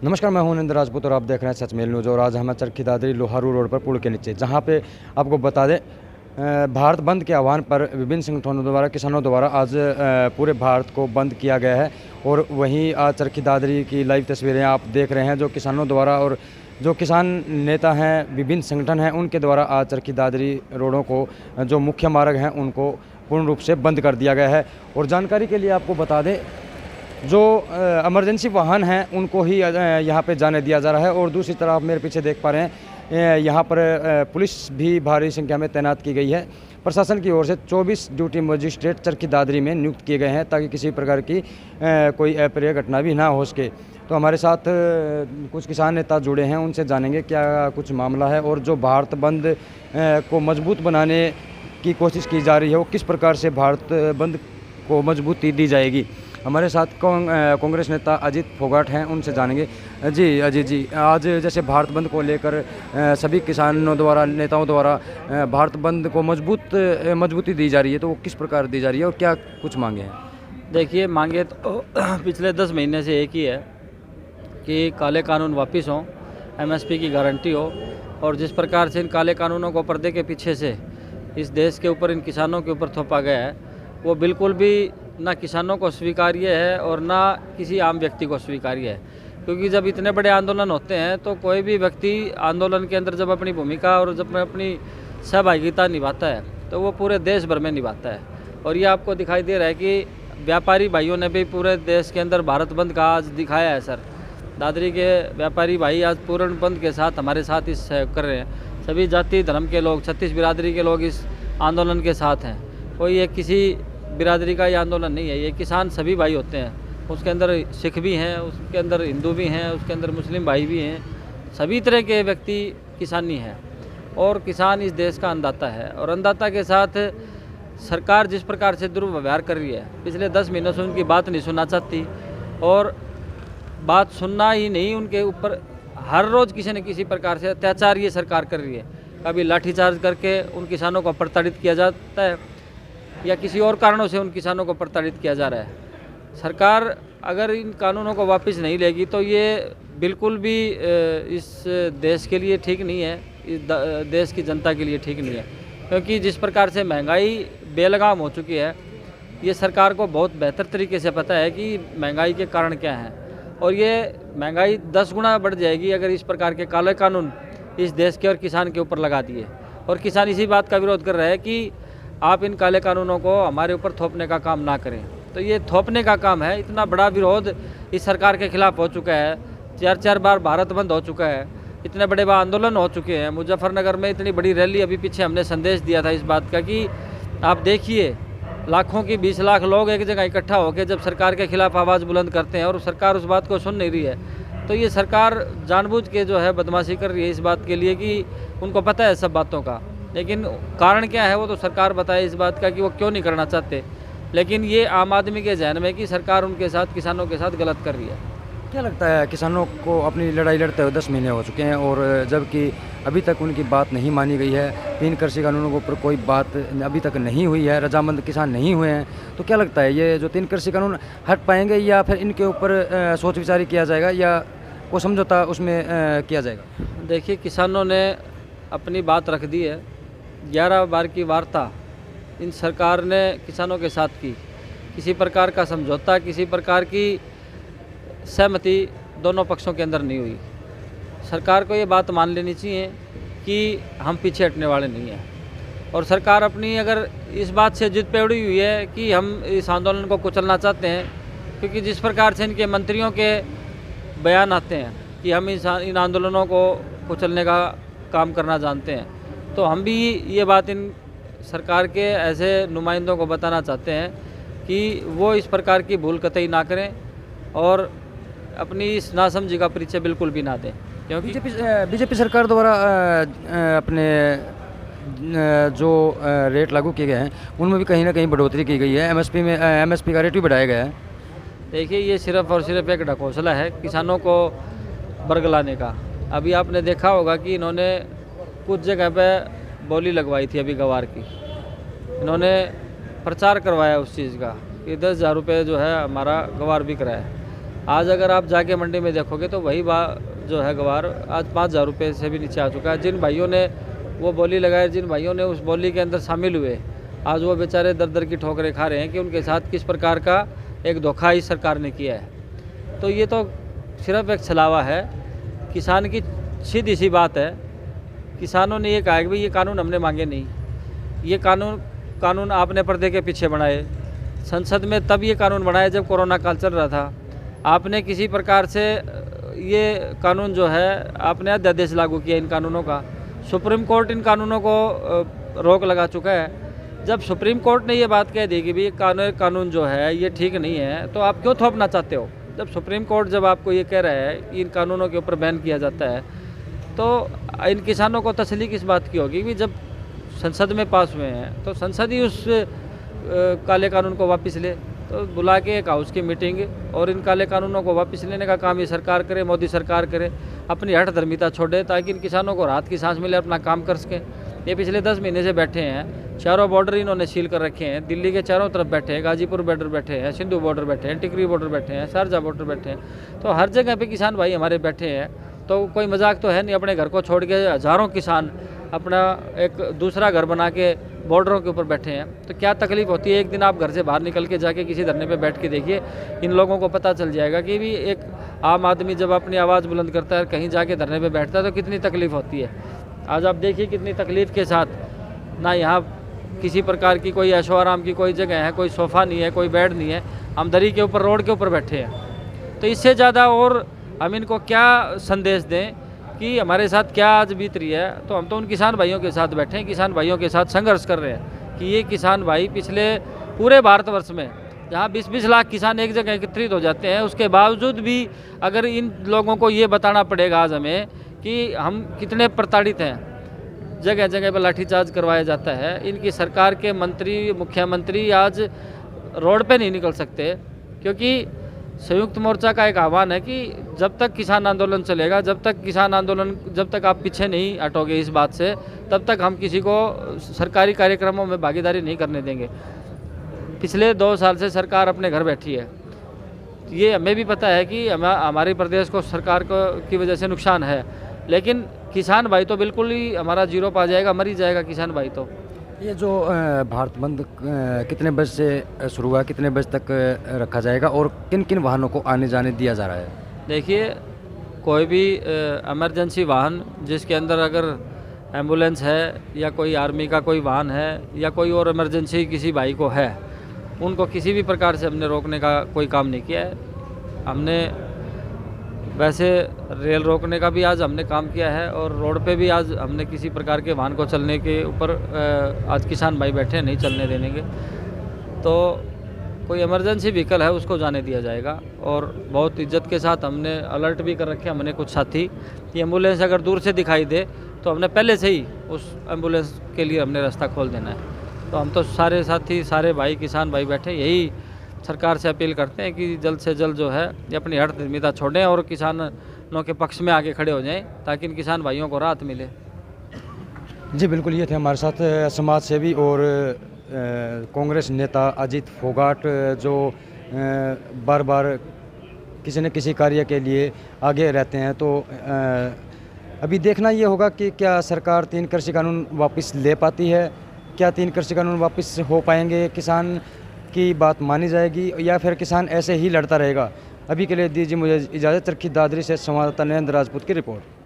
नमस्कार, मैं हूं नंद राजपूत और आप देख रहे हैं सच मेल न्यूज़। और आज हम चरखी दादरी लोहारू रोड पर पुल के नीचे, जहां पे आपको बता दें भारत बंद के आह्वान पर विभिन्न संगठनों द्वारा, किसानों द्वारा आज पूरे भारत को बंद किया गया है। और वहीं आज चरखी दादरी की लाइव तस्वीरें आप देख रहे हैं, जो किसानों द्वारा और जो किसान नेता हैं, विभिन्न संगठन हैं, उनके द्वारा आज चरखी दादरी रोडों को, जो मुख्य मार्ग हैं, उनको पूर्ण रूप से बंद कर दिया गया है। और जानकारी के लिए आपको बता दें, जो इमरजेंसी वाहन हैं उनको ही यहाँ पे जाने दिया जा रहा है। और दूसरी तरफ आप मेरे पीछे देख पा रहे हैं, यहाँ पर पुलिस भी भारी संख्या में तैनात की गई है। प्रशासन की ओर से 24 ड्यूटी मजिस्ट्रेट चरखी दादरी में नियुक्त किए गए हैं, ताकि किसी प्रकार की कोई अप्रिय घटना भी ना हो सके। तो हमारे साथ कुछ किसान नेता जुड़े हैं, उनसे जानेंगे क्या कुछ मामला है और जो भारत बंद को मजबूत बनाने की कोशिश की जा रही है, वो किस प्रकार से भारत बंद को मजबूती दी जाएगी। हमारे साथ कांग्रेस नेता अजीत फोगाट हैं, उनसे जानेंगे। जी अजीत जी, आज जैसे भारत बंद को लेकर सभी किसानों द्वारा, नेताओं द्वारा भारत बंद को मजबूती दी जा रही है, तो वो किस प्रकार दी जा रही है और क्या कुछ मांगे हैं? देखिए, मांगे तो पिछले 10 महीने से एक ही है कि काले कानून वापस हों, एमएसपी की गारंटी हो। और जिस प्रकार से इन काले कानूनों को पर्दे के पीछे से इस देश के ऊपर, इन किसानों के ऊपर थोपा गया है, वो बिल्कुल भी ना किसानों को स्वीकार्य है और ना किसी आम व्यक्ति को स्वीकार्य है। क्योंकि जब इतने बड़े आंदोलन होते हैं तो कोई भी व्यक्ति आंदोलन के अंदर जब अपनी भूमिका और जब अपनी सहभागिता निभाता है तो वो पूरे देश भर में निभाता है। और ये आपको दिखाई दे रहा है कि व्यापारी भाइयों ने भी पूरे देश के अंदर भारत बंद का आज दिखाया है। सर, दादरी के व्यापारी भाई आज पूर्ण बंद के साथ हमारे साथ इस सहयोग कर रहे हैं। सभी जाति धर्म के लोग, 36 बिरादरी के लोग इस आंदोलन के साथ हैं। कोई एक किसी बिरादरी का ये आंदोलन नहीं है, ये किसान सभी भाई होते हैं। उसके अंदर सिख भी हैं, उसके अंदर हिंदू भी हैं, उसके अंदर मुस्लिम भाई भी हैं। सभी तरह के व्यक्ति किसानी हैं और किसान इस देश का अन्नदाता है। और अन्नदाता के साथ सरकार जिस प्रकार से दुर्व्यवहार कर रही है, पिछले 10 महीनों से उनकी बात नहीं सुनना चाहती। और बात सुनना ही नहीं, उनके ऊपर हर रोज़ किसी न किसी प्रकार से अत्याचार ये सरकार कर रही है। कभी लाठीचार्ज करके उन किसानों को प्रताड़ित किया जाता है या किसी और कारणों से उन किसानों को प्रताड़ित किया जा रहा है। सरकार अगर इन कानूनों को वापस नहीं लेगी तो ये बिल्कुल भी इस देश के लिए ठीक नहीं है, इस देश की जनता के लिए ठीक नहीं है। क्योंकि जिस प्रकार से महंगाई बेलगाम हो चुकी है, ये सरकार को बहुत बेहतर तरीके से पता है कि महंगाई के कारण क्या हैं। और ये महंगाई 10 गुना बढ़ जाएगी अगर इस प्रकार के काले कानून इस देश के और किसान के ऊपर लगा दिए। और किसान इसी बात का विरोध कर रहा है कि आप इन काले कानूनों को हमारे ऊपर थोपने का काम ना करें। तो ये थोपने का काम है। इतना बड़ा विरोध इस सरकार के खिलाफ हो चुका है, 4 बार भारत बंद हो चुका है, इतने बड़े बड़े आंदोलन हो चुके हैं। मुजफ्फरनगर में इतनी बड़ी रैली, अभी पीछे हमने संदेश दिया था इस बात का कि आप देखिए, लाखों की 20 लाख लोग एक जगह इकट्ठा होकर जब सरकार के खिलाफ आवाज़ बुलंद करते हैं और सरकार उस बात को सुन नहीं रही है, तो ये सरकार जानबूझ के जो है बदमाशी कर रही है इस बात के लिए कि उनको पता है सब बातों का। लेकिन कारण क्या है वो तो सरकार बताए इस बात का कि वो क्यों नहीं करना चाहते। लेकिन ये आम आदमी के जहन में कि सरकार उनके साथ, किसानों के साथ गलत कर रही है। क्या लगता है, किसानों को अपनी लड़ाई लड़ते हुए 10 महीने हो चुके हैं और जबकि अभी तक उनकी बात नहीं मानी गई है, 3 कृषि कानूनों के ऊपर कोई बात अभी तक नहीं हुई है, रजामंद किसान नहीं हुए हैं, तो क्या लगता है ये जो 3 कृषि कानून हट पाएंगे या फिर इनके ऊपर सोच विचार किया जाएगा या वो समझौता उसमें किया जाएगा? देखिए, किसानों ने अपनी बात रख दी है। 11 बार की वार्ता इन सरकार ने किसानों के साथ की, किसी प्रकार का समझौता, किसी प्रकार की सहमति दोनों पक्षों के अंदर नहीं हुई। सरकार को ये बात मान लेनी चाहिए कि हम पीछे हटने वाले नहीं हैं। और सरकार अपनी अगर इस बात से जिद पे उड़ी हुई है कि हम इस आंदोलन को कुचलना चाहते हैं, क्योंकि जिस प्रकार से इनके मंत्रियों के बयान आते हैं कि हम इन आंदोलनों को कुचलने का काम करना जानते हैं, तो हम भी ये बात इन सरकार के ऐसे नुमाइंदों को बताना चाहते हैं कि वो इस प्रकार की भूल कतई ना करें और अपनी इस नासमझी का परिचय बिल्कुल भी ना दें। क्योंकि बीजेपी सरकार द्वारा अपने जो रेट लागू किए गए हैं उनमें भी कहीं ना कहीं बढ़ोतरी की गई है, एमएसपी का रेट भी बढ़ाया गया है। देखिए, ये सिर्फ और सिर्फ एक ढकोसला है किसानों को बरगलाने का। अभी आपने देखा होगा कि इन्होंने कुछ जगह पे बोली लगवाई थी अभी गवार की, इन्होंने प्रचार करवाया उस चीज़ का कि 10,000 रुपये जो है हमारा गवार बिक रहा है। आज अगर आप जाके मंडी में देखोगे तो वही जो है गवार आज 5,000 रुपये से भी नीचे आ चुका है। जिन भाइयों ने वो बोली लगाए, जिन भाइयों ने उस बोली के अंदर शामिल हुए, आज वो बेचारे दर दर की ठोकरें खा रहे हैं कि उनके साथ किस प्रकार का एक धोखा इस सरकार ने किया है। तो ये तो सिर्फ एक छलावा है। किसान की सीधी सी बात है, किसानों ने ये कहा कि भाई ये कानून हमने मांगे नहीं, ये कानून आपने पर्दे के पीछे बनाए। संसद में तब ये कानून बनाया जब कोरोना काल चल रहा था। आपने किसी प्रकार से ये कानून जो है आपने अध्यादेश लागू किया इन कानूनों का। सुप्रीम कोर्ट इन कानूनों को रोक लगा चुका है। जब सुप्रीम कोर्ट ने ये बात कह दी कि भाई कानून जो है ये ठीक नहीं है, तो आप क्यों थोपना चाहते हो? जब सुप्रीम कोर्ट जब आपको ये कह रहा है कि इन कानूनों के ऊपर बैन किया जाता है, तो इन किसानों को तसल्ली किस बात की होगी कि जब संसद में पास हुए हैं तो संसद ही उस काले कानून को वापस ले। तो बुला के एक हाउस की मीटिंग और इन काले कानूनों को वापस लेने का काम ये सरकार करे, मोदी सरकार करे, अपनी हठ धर्मिता छोड़े ताकि इन किसानों को राहत की सांस मिले, अपना काम कर सकें। ये पिछले 10 महीने से बैठे हैं, चारों बॉर्डर इन्होंने सील कर रखे हैं। दिल्ली के चारों तरफ बैठे हैं, गाजीपुर बॉर्डर बैठे हैं, सिंधु बॉर्डर बैठे हैं, टिकरी बॉर्डर बैठे हैं, शारजा बॉर्डर बैठे हैं। तो हर जगह पे किसान भाई हमारे बैठे हैं। तो कोई मजाक तो है नहीं, अपने घर को छोड़ के हज़ारों किसान अपना एक दूसरा घर बना के बॉर्डरों के ऊपर बैठे हैं। तो क्या तकलीफ़ होती है? एक दिन आप घर से बाहर निकल के जाके किसी धरने पे बैठ के देखिए, इन लोगों को पता चल जाएगा कि भी एक आम आदमी जब अपनी आवाज़ बुलंद करता है, कहीं जाके धरने पे बैठता है तो कितनी तकलीफ़ होती है। आज आप देखिए कितनी तकलीफ़ के साथ, ना यहाँ किसी प्रकार की कोई ऐशो आराम की कोई जगह है, कोई सोफ़ा नहीं है, कोई बेड नहीं है, हम दरी के ऊपर, रोड के ऊपर बैठे हैं। तो इससे ज़्यादा और हम इनको क्या संदेश दें कि हमारे साथ क्या आज बीत रही है? तो हम तो उन किसान भाइयों के साथ बैठे हैं, किसान भाइयों के साथ संघर्ष कर रहे हैं कि ये किसान भाई पिछले पूरे भारतवर्ष में जहाँ 20-20 लाख किसान एक जगह एकत्रित हो जाते हैं, उसके बावजूद भी अगर इन लोगों को ये बताना पड़ेगा आज हमें कि हम कितने प्रताड़ित हैं, जगह जगह पर लाठीचार्ज करवाया जाता है। इनकी सरकार के मंत्री, मुख्यमंत्री आज रोड पे नहीं निकल सकते, क्योंकि संयुक्त मोर्चा का एक आह्वान है कि जब तक किसान आंदोलन चलेगा, जब तक आप पीछे नहीं हटोगे इस बात से, तब तक हम किसी को सरकारी कार्यक्रमों में भागीदारी नहीं करने देंगे। पिछले 2 साल से सरकार अपने घर बैठी है। ये हमें भी पता है कि हमारे प्रदेश को सरकार की वजह से नुकसान है, लेकिन किसान भाई तो बिल्कुल ही हमारा जीरो पा जाएगा, मर ही जाएगा किसान भाई। तो ये जो भारत बंद कितने बजे से शुरू हुआ, कितने बजे तक रखा जाएगा और किन किन वाहनों को आने जाने दिया जा रहा है? देखिए, कोई भी इमरजेंसी वाहन जिसके अंदर अगर एम्बुलेंस है या कोई आर्मी का कोई वाहन है या कोई और इमरजेंसी किसी भाई को है, उनको किसी भी प्रकार से हमने रोकने का कोई काम नहीं किया है। हमने वैसे रेल रोकने का भी आज हमने काम किया है और रोड पे भी आज हमने किसी प्रकार के वाहन को चलने के ऊपर आज किसान भाई बैठे नहीं चलने देंगे। तो कोई इमरजेंसी व्हीकल है उसको जाने दिया जाएगा और बहुत इज्जत के साथ हमने अलर्ट भी कर रखे हैं हमने कुछ साथी कि एम्बुलेंस अगर दूर से दिखाई दे तो हमने पहले से ही उस एम्बुलेंस के लिए हमने रास्ता खोल देना है। तो हम तो सारे साथी, सारे भाई, किसान भाई बैठे यही सरकार से अपील करते हैं कि जल्द से जल्द जो है ये अपनी हठ धर्मिता छोड़ें और किसानों के पक्ष में आगे खड़े हो जाएं ताकि इन किसान भाइयों को राहत मिले। जी बिल्कुल, ये थे हमारे साथ समाज सेवी और कांग्रेस नेता अजीत फोगाट, जो बार बार किसी न किसी कार्य के लिए आगे रहते हैं। तो अभी देखना ये होगा कि क्या सरकार 3 कृषि कानून वापस ले पाती है, क्या 3 कृषि कानून वापस हो पाएंगे, किसान की बात मानी जाएगी या फिर किसान ऐसे ही लड़ता रहेगा। अभी के लिए दीजिए मुझे इजाज़त। चरखी दादरी से संवाददाता नरेंद्र राजपूत की रिपोर्ट।